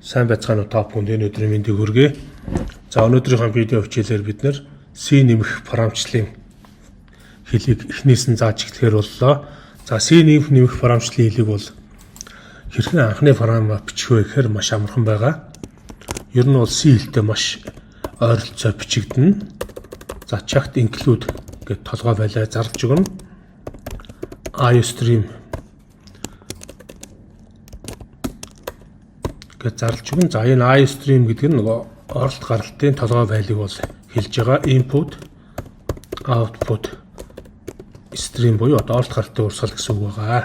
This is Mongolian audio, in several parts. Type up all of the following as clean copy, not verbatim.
Сайн байцгаана уу та бүхэнд энэ өдрийн мэндийг хүргэе. За өнөөдрийнхөө видео хичээлээр бид нэр C нэмэх програмчлалын хэлийг эхнээс нь зааж эхлэхээр боллоо. За C нэмэх програмчлалын хэлийг бол хэрхэн анхны програмаар бичих вэ гэхээр маш амархан байгаа. Ер нь бол C хэлтэй маш ойролцоо бичигдэнэ. За checked include гэдэг толгой байлаа зарлж өгнө. iostream гэж зарлж өгнө. За энэ iostream гэдэг нь нөгөө оролт гаралтын толгой байлыг бол хэлж байгаа. Input, output stream буюу одоо оролт гаралтын урсгал гэсэн үг байгаа.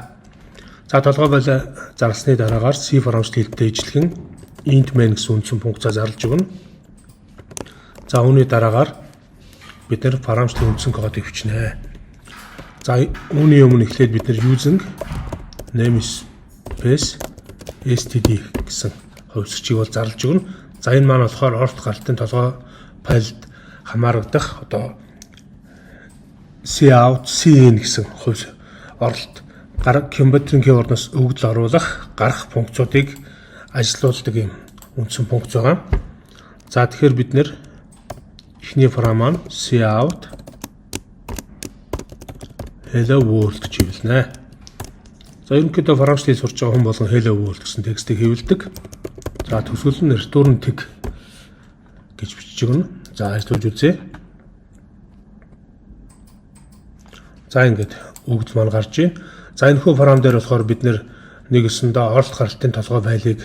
За толгой байлаа зарлсны дараагаар C програмчлал хэлтэй ижилхэн int main гэсэн үндсэн функцаа зарлж өгнө. За үүний дараагаар бид нэр програмчлалын үндсэн кодыг бичнэ. За үүний өмнө эхлээд бид нэр using namespace std гэсэн хувьсгчийг бол зарлж өгнө. За энэ маань болохоор оролт гаралтын толгой файлд хамаарагдах одоо cout cin гэсэн хувьс оролт компьютерийн keyboard-оос өгдөл оруулах гарах функцуудыг ажилуулдаг юм үндсэн функц байгаа. За тэгэхээр бид нэр эхний програм маань cout hello world гэж хэвлэнэ. За ерөнхийдөө програмчлалыг сурч байгаа хүн болгон hello world гэсэн текстийг хэвлэдэг. За төсөөл нь return tick гэж бичиж өгнө. За ажиллаж үзье. За ингээд өгдөл маань гарч ийн. За энэ хүү програм дээр болохоор бид нэгэсэндээ оролт гаралтын толгой файлыг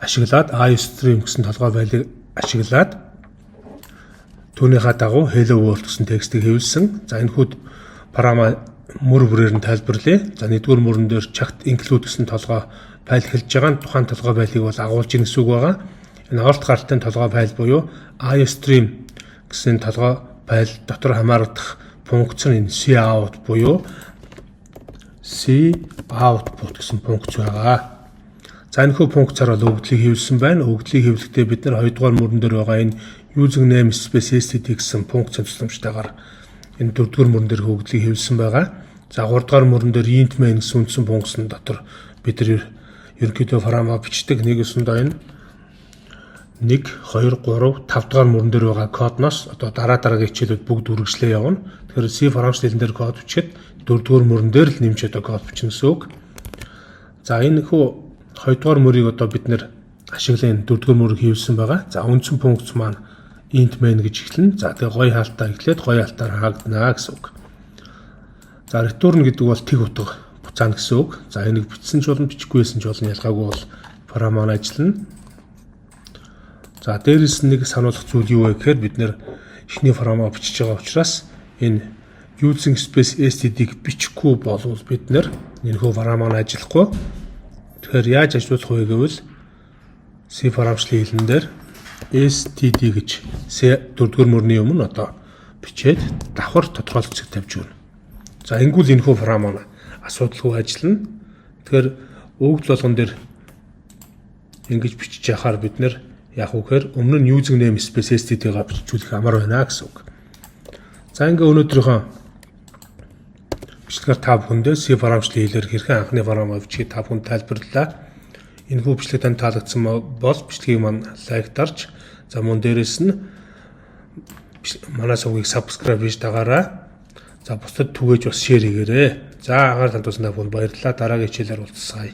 ашиглаад iostream гэсэн толгой файлыг ашиглаад түүнийхээ дагуу hello world гэсэн текстийг хэвлэсэн. За энэ хүүд програм мөр бүрээр нь тайлбарлая. За нэгдүгээр мөрөн дээр checked include гэсэн толгой файл хэлж байгаа нь тухайн толгой файлыг бол агуулж ийн гэсэн үг байгаа. Энэ оролт гаралтын толгой файл буюу iostream гэсэн толгой файл дотор хамаарах функц нь энэ cout буюу coutput гэсэн функц байгаа. За энэ хүү функцаар бол өгдлийг хэвлэсэн байна. Өгдлийг хэвлэхдээ бид нар 2 дугаар мөрөн дээр байгаа энэ using namespace std гэсэн функцийн тусламжтайгаар энэ 4 дугаар мөрөн дээр өгдлийг хэвлэсэн байгаа. За 3 дугаар мөрөн дээр int main гэсэн үндсэн функцийн дотор бид нар ерөнхийдөө програмаа бичдэг. Нэгэсэндээ энэ 1 2 3 5 дугаар мөрөн дээр байгаа кодноос одоо дараагийн хичээлүүд бүгд үргэлжлээ явна. Тэгэхээр C програмчлалын дээр код бичихэд 4 дугаар мөрөн дээр л нэмж одоо код бичнэ гэсэн үг. За энэ хүү 2 дугаар мөрийг одоо бид нэр ашиглан 4 дугаар мөрийг хийвсэн байгаа. За үндсэн функц маань int main гэж эхэлнэ. За тэгээ гоё хаалтаа эхлээд гоё хаалтаар хаагдана гэсэн үг. За return гэдэг бол тэг утга буцаана гэсэн үг. За энийг бичсэн ч болно, бичихгүй байсан ч болно, ялгаагүй бол програм маань ажиллана. За дээрээс нэг сануулгах зүйл юу вэ гэхээр бид нэр эхний програмаа бичиж байгаа учраас энэ using space std-г бичихгүй болвол бид нэр энэ хөө програм маань ажиллахгүй. Тэгэхээр яаж ажиллах вэ гэвэл C програмчлалын хэлэн дээр std гэж 4 дугаар мөрний өмнө одоо бичээд давхар тодорхойлох хэсэг тавьж өгнө. За ингүүл энэ хөө програм маань асуудалгүй ажиллана. Тэгэхээр өгдөл болгон дээр ингэж бичиж яхаар бид нэр яг үгээр өмнө нь using namespace std-га бичүүлэх амар байна гэсэн үг. За ингээ өнөөдрийнхөө бичлэгээр та бүхэндээ C програмчлалын хэлээр хэрхэн анхны програмаа бичиж та бүхэнд тайлбарлалаа. Энэ хүү бичлэг танд таалагдсан бол бичлэгийг маань лайк дарж, за мөн дээрээс нь манай сувгийг subscribe хийж дагаарай. За бусдад түгээж бас share хийгээрэй. За анхаарал хандуулсанд баярлалаа. Дараагийн хичээлээр уулзцгаая.